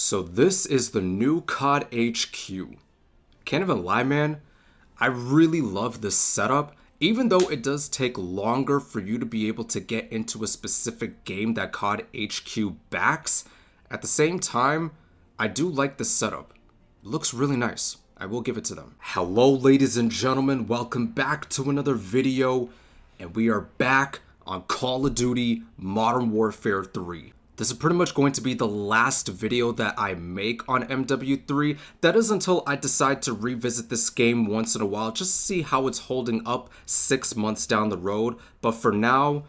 So this is the new COD HQ. Can't even lie, man. I really love this setup, even though it does take longer for you to be able to get into a specific game that COD HQ backs. At the same time, I do like the setup. It looks really nice. I will give it to them. Hello, ladies and gentlemen. Welcome back to another video. And we are back on Call of Duty Modern Warfare 3. This is pretty much going to be the last video that I make on MW3. That is until I decide to revisit this game once in a while, just to see how it's holding up 6 months down the road. But for now,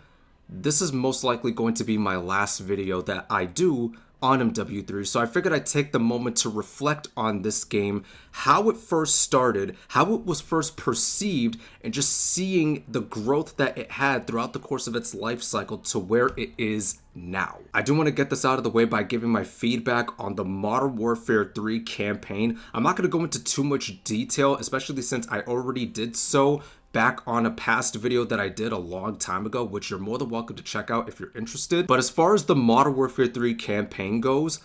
this is most likely going to be my last video that I do on MW3, so I figured I'd take the moment to reflect on this game, how it first started, how it was first perceived, and just seeing the growth that it had throughout the course of its life cycle to where it is now. I do want to get this out of the way by giving my feedback on the Modern Warfare 3 campaign. I'm not going to go into too much detail, especially since I already did so back on a past video that I did a long time ago, which you're more than welcome to check out if you're interested. But as far as the Modern Warfare 3 campaign goes,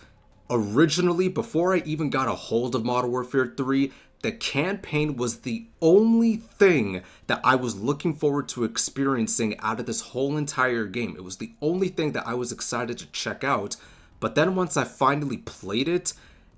originally, before I even got a hold of Modern Warfare 3, the campaign was the only thing that I was looking forward to experiencing out of this whole entire game. It was the only thing that I was excited to check out. But then once I finally played it,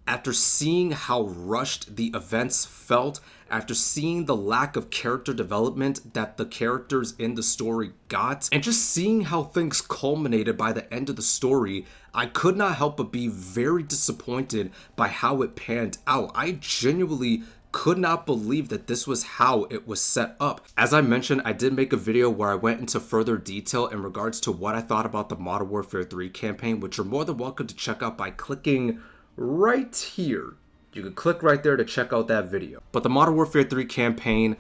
after seeing how rushed the events felt, after seeing the lack of character development that the characters in the story got, and just seeing how things culminated by the end of the story, I could not help but be very disappointed by how it panned out. I genuinely could not believe that this was how it was set up. As I mentioned, I did make a video where I went into further detail in regards to what I thought about the Modern Warfare 3 campaign, which you're more than welcome to check out by clicking right here. You can click right there to check out that video. But the Modern Warfare 3 campaign,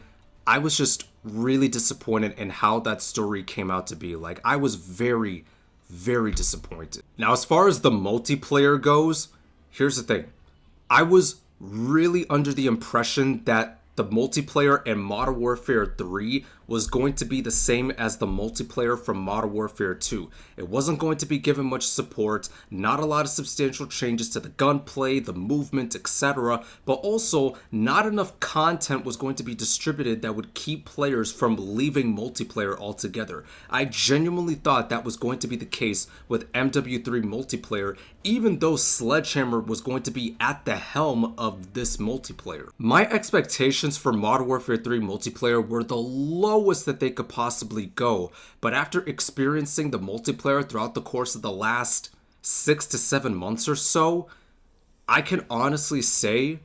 I was just really disappointed in how that story came out to be. Like, I was very, very disappointed. Now, as far as the multiplayer goes, here's the thing. I was really under the impression that the multiplayer in Modern Warfare 3 was going to be the same as the multiplayer from Modern Warfare 2. It wasn't going to be given much support, not a lot of substantial changes to the gunplay, the movement, etc. But also, not enough content was going to be distributed that would keep players from leaving multiplayer altogether. I genuinely thought that was going to be the case with MW3 multiplayer, even though Sledgehammer was going to be at the helm of this multiplayer. My expectations for Modern Warfare 3 multiplayer were the lowest that they could possibly go, but after experiencing the multiplayer throughout the course of the last 6 to 7 months or so, I can honestly say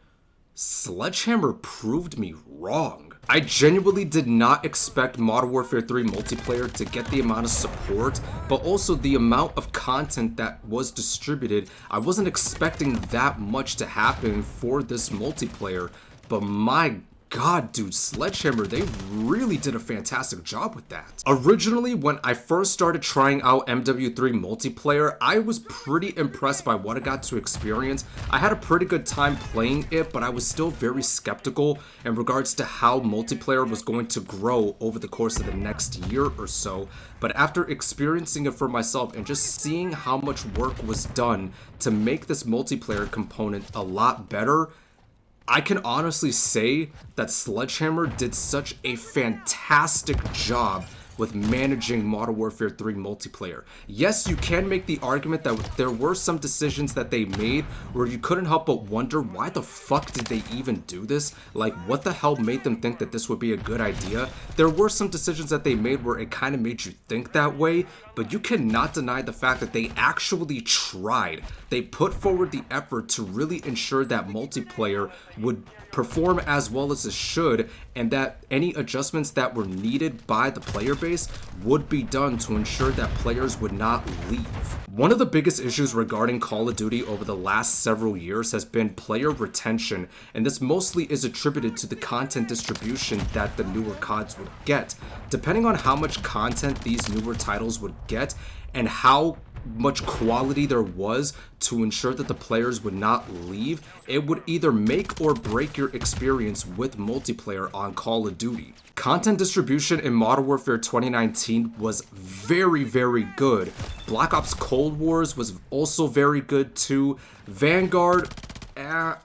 Sledgehammer proved me wrong. I genuinely did not expect Modern Warfare 3 multiplayer to get the amount of support, but also the amount of content that was distributed. I wasn't expecting that much to happen for this multiplayer, but my God, dude, Sledgehammer, they really did a fantastic job with that. Originally, when I first started trying out MW3 multiplayer, I was pretty impressed by what I got to experience. I had a pretty good time playing it, but I was still very skeptical in regards to how multiplayer was going to grow over the course of the next year or so. But after experiencing it for myself and just seeing how much work was done to make this multiplayer component a lot better, I can honestly say that Sledgehammer did such a fantastic job with managing Modern Warfare 3 multiplayer. Yes, you can make the argument that there were some decisions that they made where you couldn't help but wonder, why the fuck did they even do this? Like, what the hell made them think that this would be a good idea? There were some decisions that they made where it kind of made you think that way, but you cannot deny the fact that they actually tried. They put forward the effort to really ensure that multiplayer would perform as well as it should, and that any adjustments that were needed by the player base would be done to ensure that players would not leave. One of the biggest issues regarding Call of Duty over the last several years has been player retention, and this mostly is attributed to the content distribution that the newer CODs would get. Depending on how much content these newer titles would get and how much quality there was to ensure that the players would not leave, it would either make or break your experience with multiplayer on Call of Duty. Content distribution in Modern Warfare 2019 was very, very good. Black Ops Cold Wars was also very good too. Vanguard,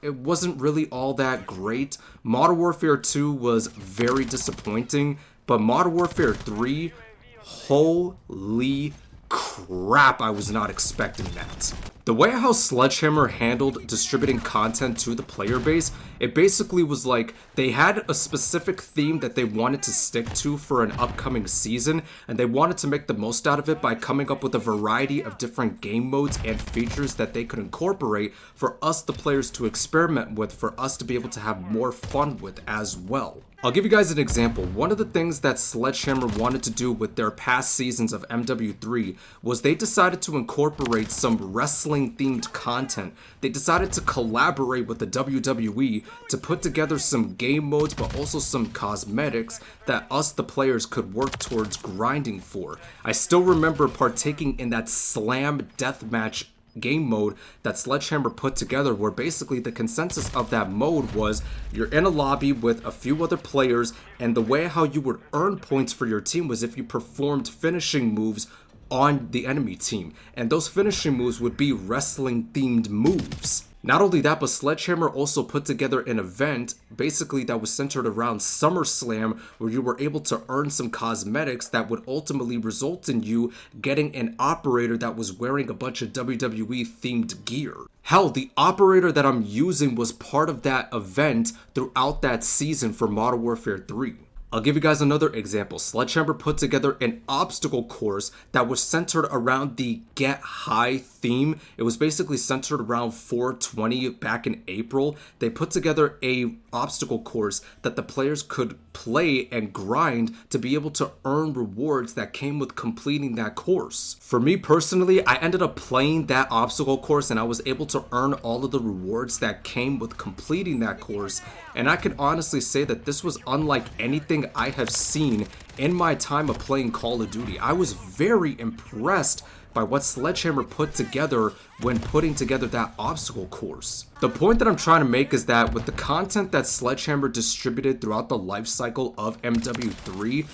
it wasn't really all that great. Modern Warfare 2 was very disappointing, but Modern Warfare 3, holy crap, I was not expecting that. The way how Sledgehammer handled distributing content to the player base, it basically was like they had a specific theme that they wanted to stick to for an upcoming season, and they wanted to make the most out of it by coming up with a variety of different game modes and features that they could incorporate for us, the players, to experiment with, for us to be able to have more fun with as well. I'll give you guys an example. One of the things that Sledgehammer wanted to do with their past seasons of MWIII was they decided to incorporate some wrestling themed content. They decided to collaborate with the WWE to put together some game modes, but also some cosmetics that us, the players, could work towards grinding for. I still remember partaking in that slam deathmatch game mode that Sledgehammer put together, where basically the consensus of that mode was you're in a lobby with a few other players, and the way how you would earn points for your team was if you performed finishing moves on the enemy team, and those finishing moves would be wrestling themed moves. Not only that, but Sledgehammer also put together an event basically that was centered around SummerSlam, where you were able to earn some cosmetics that would ultimately result in you getting an operator that was wearing a bunch of WWE themed gear. Hell, the operator that I'm using was part of that event throughout that season for Modern Warfare 3. I'll give you guys another example. Sledgehammer put together an obstacle course that was centered around the Get High theme. It was basically centered around 420 back in April. They put together a obstacle course that the players could play and grind to be able to earn rewards that came with completing that course. For me personally, I ended up playing that obstacle course, and I was able to earn all of the rewards that came with completing that course. And I can honestly say that this was unlike anything I have seen in my time of playing Call of Duty. I was very impressed by what Sledgehammer put together when putting together that obstacle course. The point that I'm trying to make is that with the content that Sledgehammer distributed throughout the life cycle of MWIII,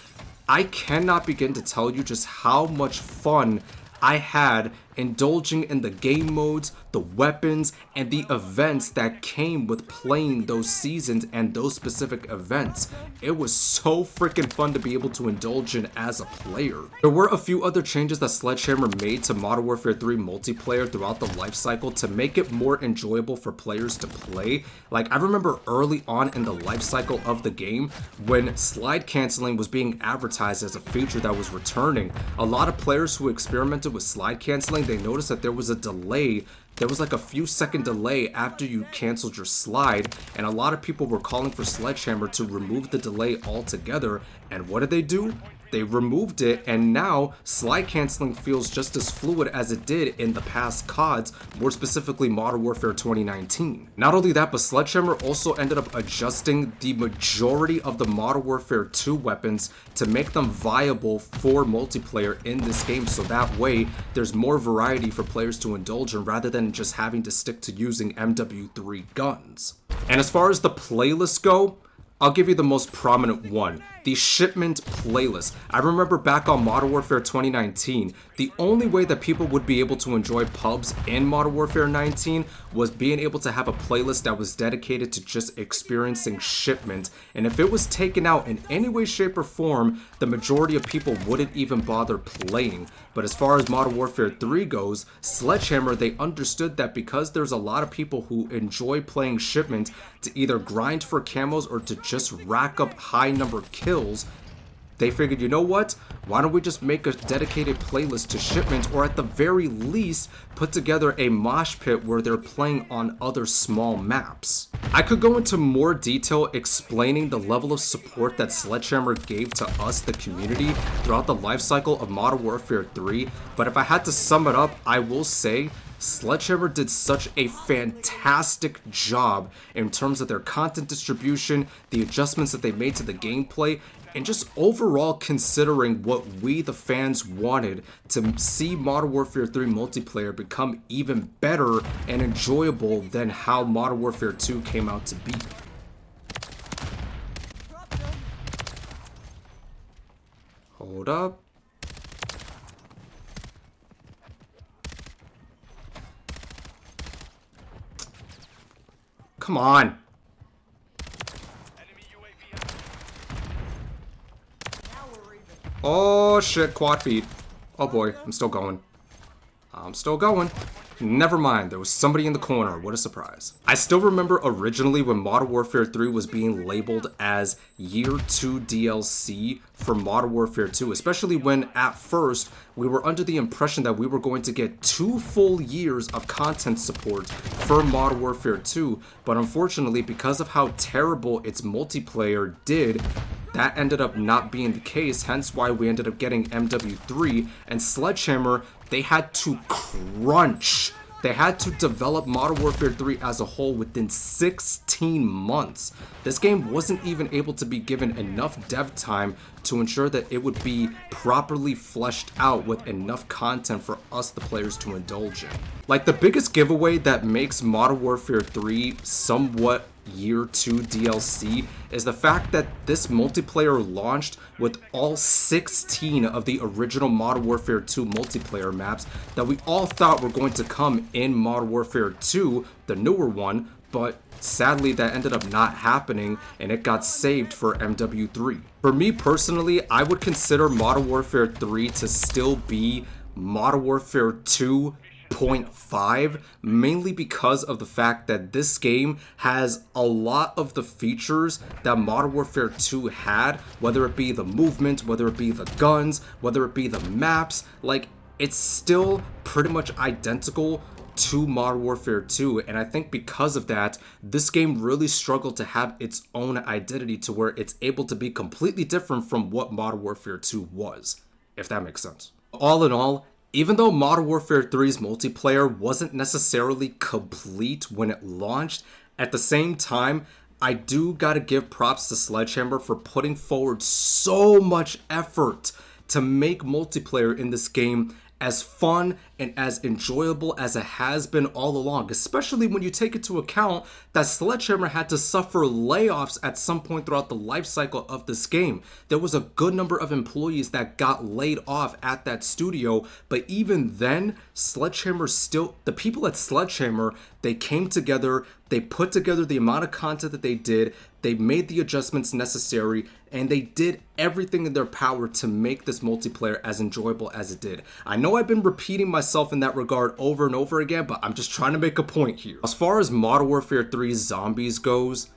I cannot begin to tell you just how much fun I had indulging in the game modes, the weapons, and the events that came with playing those seasons and those specific events. It was so freaking fun to be able to indulge in as a player. There were a few other changes that Sledgehammer made to Modern Warfare 3 multiplayer throughout the life cycle to make it more enjoyable for players to play. Like, I remember early on in the life cycle of the game, when slide canceling was being advertised as a feature that was returning, a lot of players who experimented with slide canceling, they noticed that there was a delay. There was like a few second delay after you canceled your slide, and a lot of people were calling for Sledgehammer to remove the delay altogether. And what did they do? They removed it, and now slide canceling feels just as fluid as it did in the past CODs, more specifically Modern Warfare 2019. Not only that, but Sledgehammer also ended up adjusting the majority of the Modern Warfare 2 weapons to make them viable for multiplayer in this game, so that way there's more variety for players to indulge in rather than just having to stick to using MWIII guns. And as far as the playlists go, I'll give you the most prominent one, the shipment playlist. I remember back on Modern Warfare 2019, the only way that people would be able to enjoy pubs in Modern Warfare 19 was being able to have a playlist that was dedicated to just experiencing shipment. And if it was taken out in any way, shape, or form, the majority of people wouldn't even bother playing. But as far as Modern Warfare 3 goes, Sledgehammer, they understood that because there's a lot of people who enjoy playing shipment to either grind for camos or to just rack up high number kills, they figured, you know what? Why don't we just make a dedicated playlist to shipment, or at the very least, put together a mosh pit where they're playing on other small maps. I could go into more detail explaining the level of support that Sledgehammer gave to us, the community, throughout the life cycle of Modern Warfare 3, but if I had to sum it up, I will say Sledgehammer did such a fantastic job in terms of their content distribution, the adjustments that they made to the gameplay, and just overall considering what we the fans wanted to see Modern Warfare 3 multiplayer become even better and enjoyable than how Modern Warfare 2 came out to be. Hold up. Come on. Oh shit, quad feed. Oh boy, I'm still going. I'm still going. Never mind, there was somebody in the corner. What a surprise. I still remember originally when Modern Warfare 3 was being labeled as Year 2 DLC for Modern Warfare 2, especially when at first we were under the impression that we were going to get 2 full years of content support for Modern Warfare 2, but unfortunately because of how terrible its multiplayer did, that ended up not being the case, hence why we ended up getting MWIII and Sledgehammer. They had to crunch. They had to develop Modern Warfare 3 as a whole within 16 months. This game wasn't even able to be given enough dev time to ensure that it would be properly fleshed out with enough content for us, the players, to indulge in. Like, the biggest giveaway that makes Modern Warfare 3 somewhat Year 2 DLC is the fact that this multiplayer launched with all 16 of the original Modern Warfare 2 multiplayer maps that we all thought were going to come in Modern Warfare 2, the newer one, but sadly that ended up not happening and it got saved for MWIII. For me personally, I would consider Modern Warfare 3 to still be Modern Warfare 2.5, mainly because of the fact that this game has a lot of the features that Modern Warfare 2 had, whether it be the movement, whether it be the guns, whether it be the maps. Like, it's still pretty much identical to Modern Warfare 2, and I think because of that, this game really struggled to have its own identity to where it's able to be completely different from what Modern Warfare 2 was, if that makes sense. All in all, even though Modern Warfare 3's multiplayer wasn't necessarily complete when it launched, at the same time, I do gotta give props to Sledgehammer for putting forward so much effort to make multiplayer in this game as fun and as enjoyable as it has been all along, especially when you take into account that Sledgehammer had to suffer layoffs at some point throughout the life cycle of this game. There was a good number of employees that got laid off at that studio, but even then, the people at Sledgehammer, they came together, they put together the amount of content that they did, they made the adjustments necessary, and they did everything in their power to make this multiplayer as enjoyable as it did. I know I've been repeating myself in that regard over and over again, but I'm just trying to make a point here. As far as Modern Warfare 3 Zombies goes,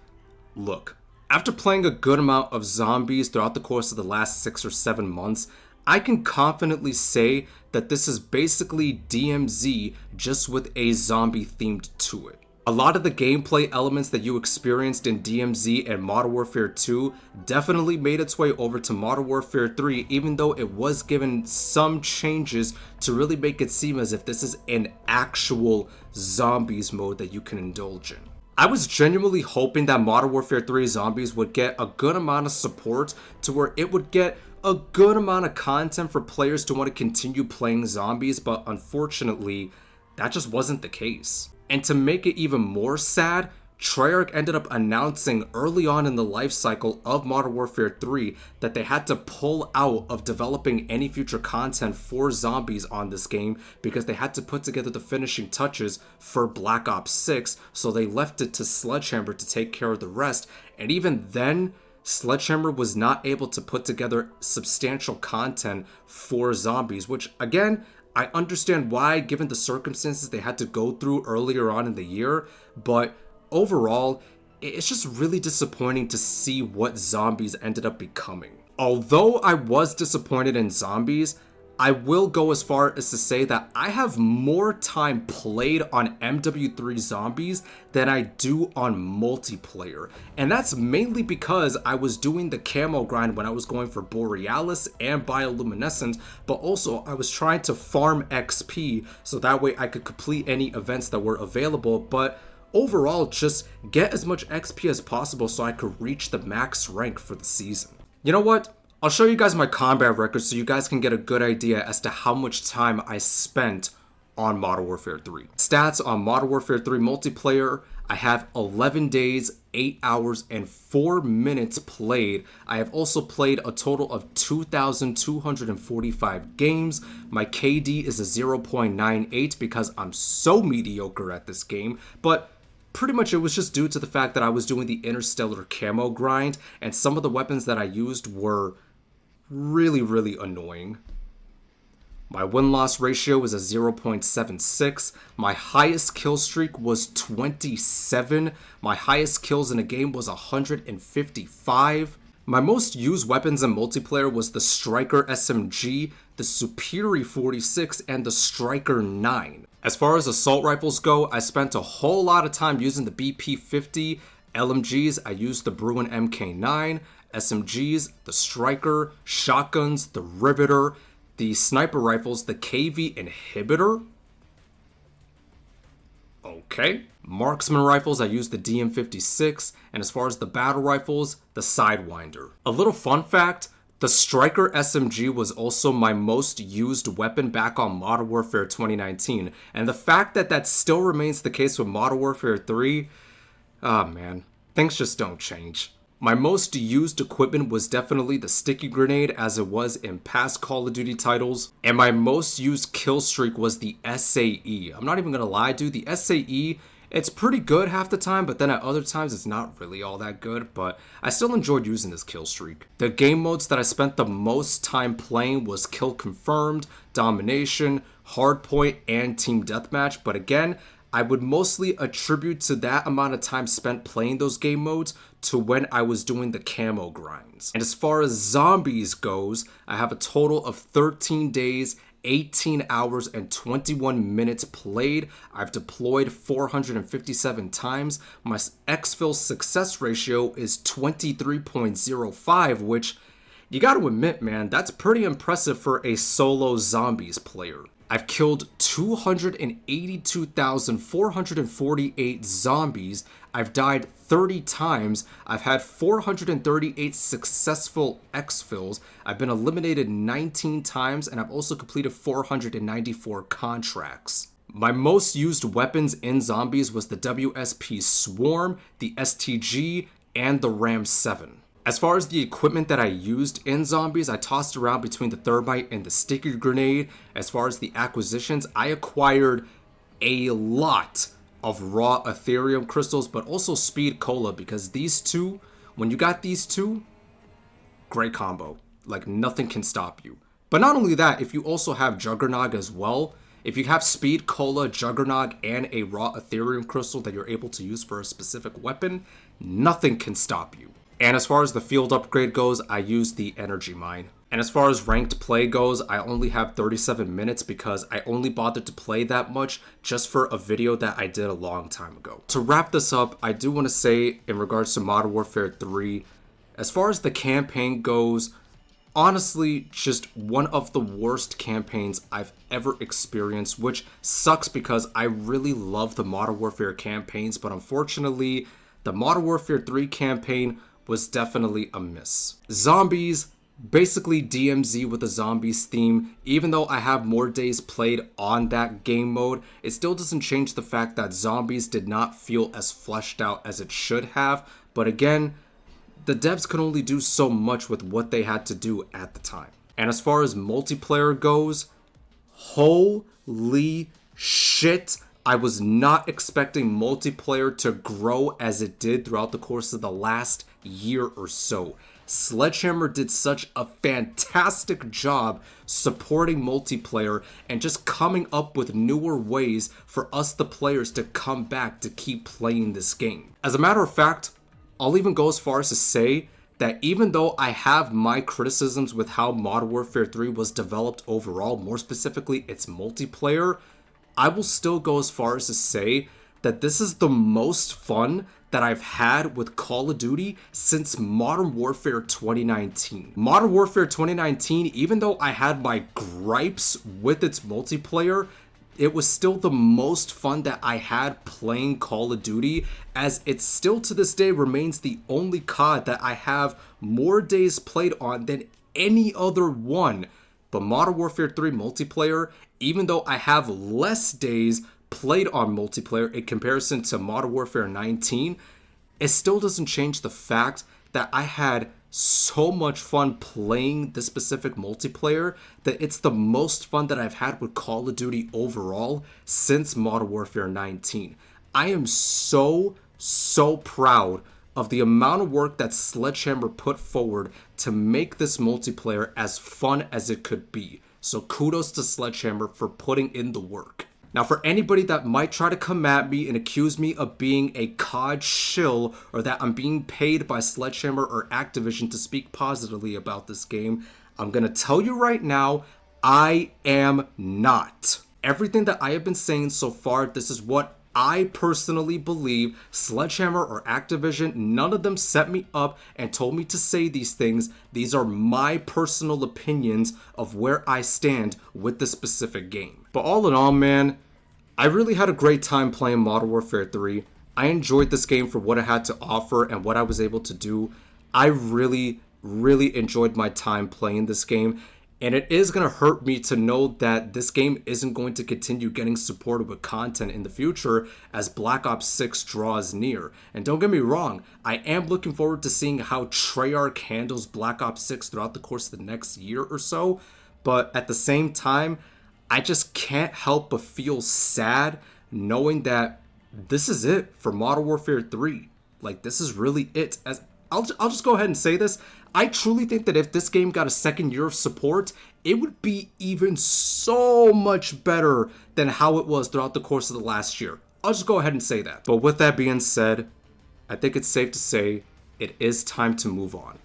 look, after playing a good amount of zombies throughout the course of the last 6 or 7 months, I can confidently say that this is basically DMZ just with a zombie themed to it. A lot of the gameplay elements that you experienced in DMZ and Modern Warfare 2 definitely made its way over to Modern Warfare 3, even though it was given some changes to really make it seem as if this is an actual zombies mode that you can indulge in. I was genuinely hoping that Modern Warfare 3 Zombies would get a good amount of support to where it would get a good amount of content for players to want to continue playing zombies, but unfortunately, that just wasn't the case. And to make it even more sad, Treyarch ended up announcing early on in the life cycle of Modern Warfare 3 that they had to pull out of developing any future content for zombies on this game because they had to put together the finishing touches for Black Ops 6, so they left it to Sledgehammer to take care of the rest. And even then, Sledgehammer was not able to put together substantial content for zombies, which again, I understand why, given the circumstances they had to go through earlier on in the year, but overall, it's just really disappointing to see what zombies ended up becoming. Although I was disappointed in zombies, I will go as far as to say that I have more time played on MW3 Zombies than I do on multiplayer. And that's mainly because I was doing the camo grind when I was going for Borealis and Bioluminescent, but also I was trying to farm XP so that way I could complete any events that were available, but overall just get as much XP as possible so I could reach the max rank for the season. You know what? I'll show you guys my combat record so you guys can get a good idea as to how much time I spent on Modern Warfare 3. Stats on Modern Warfare 3 multiplayer, I have 11 days, 8 hours, and 4 minutes played. I have also played a total of 2,245 games. My KD is a 0.98 because I'm so mediocre at this game, but pretty much it was just due to the fact that I was doing the interstellar camo grind, and some of the weapons that I used were really annoying. My win-loss ratio is a 0.76. My highest kill streak was 27. My highest kills in a game was 155. My most used weapons in multiplayer was the Striker SMG, the Superi 46, and the Striker 9. As far as assault rifles go, I spent a whole lot of time using the BP-50. LMGs, I used the Bruin MK9. SMGs, the Striker. Shotguns, the Riveter. The sniper rifles, the KV Inhibitor. Okay. Marksman rifles, I used the DM56. And as far as the battle rifles, the Sidewinder. A little fun fact, the Striker SMG was also my most used weapon back on Modern Warfare 2019. And the fact that that still remains the case with Modern Warfare 3, oh man, things just don't change. My most used equipment was definitely the sticky grenade, as it was in past Call of Duty titles. And my most used kill streak was the SAE. I'm not even gonna lie, dude, the SAE, it's pretty good half the time, but then at other times it's not really all that good, but I still enjoyed using this kill streak. The game modes that I spent the most time playing was Kill Confirmed, Domination, Hardpoint, and Team Deathmatch, but again, I would mostly attribute to that amount of time spent playing those game modes to when I was doing the camo grinds. And as far as zombies goes, I have a total of 13 days, 18 hours, and 21 minutes played. I've deployed 457 times. My exfil success ratio is 23.05, which you gotta admit, man, that's pretty impressive for a solo zombies player. I've killed 282,448 zombies. I've died 30 times. I've had 438 successful exfils. I've been eliminated 19 times, and I've also completed 494 contracts. My most used weapons in zombies was the WSP Swarm, the STG, and the Ram 7. As far as the equipment that I used in zombies, I tossed around between the thermite and the sticky grenade. As far as the acquisitions, I acquired a lot of raw Ethereum crystals, but also speed cola, because these two, when you got these two, great combo. Like, nothing can stop you. But not only that, if you also have Juggernog as well, if you have speed cola, Juggernog, and a raw Ethereum crystal that you're able to use for a specific weapon, nothing can stop you. And as far as the field upgrade goes, I used the energy mine. And as far as ranked play goes, I only have 37 minutes because I only bothered to play that much just for a video that I did a long time ago. To wrap this up, I do want to say in regards to Modern Warfare 3, as far as the campaign goes, honestly, just one of the worst campaigns I've ever experienced, which sucks because I really love the Modern Warfare campaigns, but unfortunately, the Modern Warfare 3 campaign was definitely a miss. Zombies, basically DMZ with a zombies theme. Even though I have more days played on that game mode, it still doesn't change the fact that zombies did not feel as fleshed out as it should have. But again, the devs could only do so much with what they had to do at the time. And as far as multiplayer goes, holy shit, I was not expecting multiplayer to grow as it did throughout the course of the last year or so. Sledgehammer did such a fantastic job supporting multiplayer and just coming up with newer ways for us, the players, to come back to keep playing this game. As a matter of fact, I'll even go as far as to say that even though I have my criticisms with how Modern Warfare 3 was developed overall, more specifically its multiplayer, I will still go as far as to say that this is the most fun that I've had with Call of Duty since Modern Warfare 2019. Modern Warfare 2019, even though I had my gripes with its multiplayer, it was still the most fun that I had playing Call of Duty, as it still to this day remains the only COD that I have more days played on than any other one. But Modern Warfare 3 multiplayer, even though I have less days played on multiplayer in comparison to Modern Warfare 19, it still doesn't change the fact that I had so much fun playing this specific multiplayer that it's the most fun that I've had with Call of Duty overall since Modern Warfare 19. I am so proud of the amount of work that Sledgehammer put forward to make this multiplayer as fun as it could be. So kudos to Sledgehammer for putting in the work. Now, for anybody that might try to come at me and accuse me of being a COD shill, or that I'm being paid by Sledgehammer or Activision to speak positively about this game, I'm gonna tell you right now, I am not. Everything that I have been saying so far, this is what I personally believe. Sledgehammer or Activision, none of them set me up and told me to say these things. These are my personal opinions of where I stand with this specific game. But all in all, man, I really had a great time playing Modern Warfare 3. I enjoyed this game for what it had to offer and what I was able to do. I really enjoyed my time playing this game. And it is going to hurt me to know that this game isn't going to continue getting supported with content in the future as Black Ops 6 draws near. And don't get me wrong, I am looking forward to seeing how Treyarch handles Black Ops 6 throughout the course of the next year or so. But at the same time, I just can't help but feel sad knowing that this is it for Modern Warfare 3. Like, this is really it. As I'll just go ahead and say this. I truly think that if this game got a second year of support, it would be even so much better than how it was throughout the course of the last year. I'll just go ahead and say that. But with that being said, I think it's safe to say it is time to move on.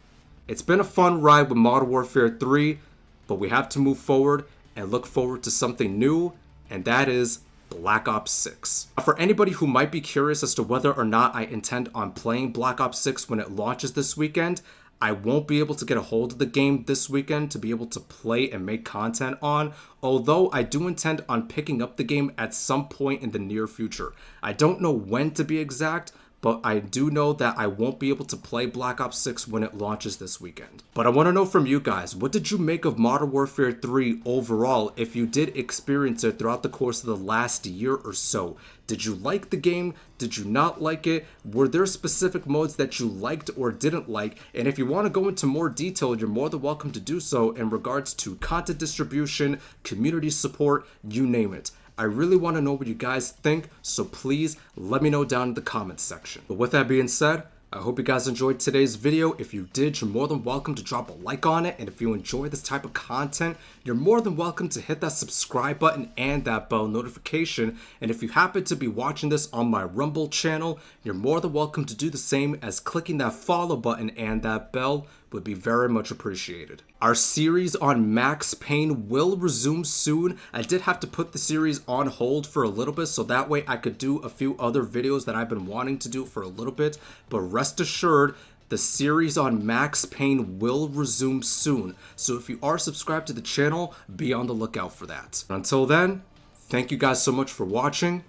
It's been a fun ride with Modern Warfare 3, but we have to move forward and look forward to something new, and that is Black Ops 6. For anybody who might be curious as to whether or not I intend on playing Black Ops 6 when it launches this weekend, I won't be able to get a hold of the game this weekend to be able to play and make content on, although I do intend on picking up the game at some point in the near future. I don't know when to be exact, but I do know that I won't be able to play Black Ops 6 when it launches this weekend. But I want to know from you guys, what did you make of Modern Warfare 3 overall if you did experience it throughout the course of the last year or so? Did you like the game? Did you not like it? Were there specific modes that you liked or didn't like? And if you want to go into more detail, you're more than welcome to do so in regards to content distribution, community support, you name it. I really want to know what you guys think, so please let me know down in the comments section. But with that being said, I hope you guys enjoyed today's video. If you did, you're more than welcome to drop a like on it. And if you enjoy this type of content, you're more than welcome to hit that subscribe button and that bell notification. And if you happen to be watching this on my Rumble channel, you're more than welcome to do the same, as clicking that follow button and that bell would be very much appreciated. Our series on Max Payne will resume soon. I did have to put the series on hold for a little bit so that way I could do a few other videos that I've been wanting to do for a little bit, but rest assured, the series on Max Payne will resume soon. So if you are subscribed to the channel, be on the lookout for that. Until then, thank you guys so much for watching.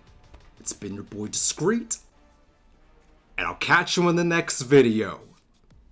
It's been your boy Discreet, and I'll catch you in the next video.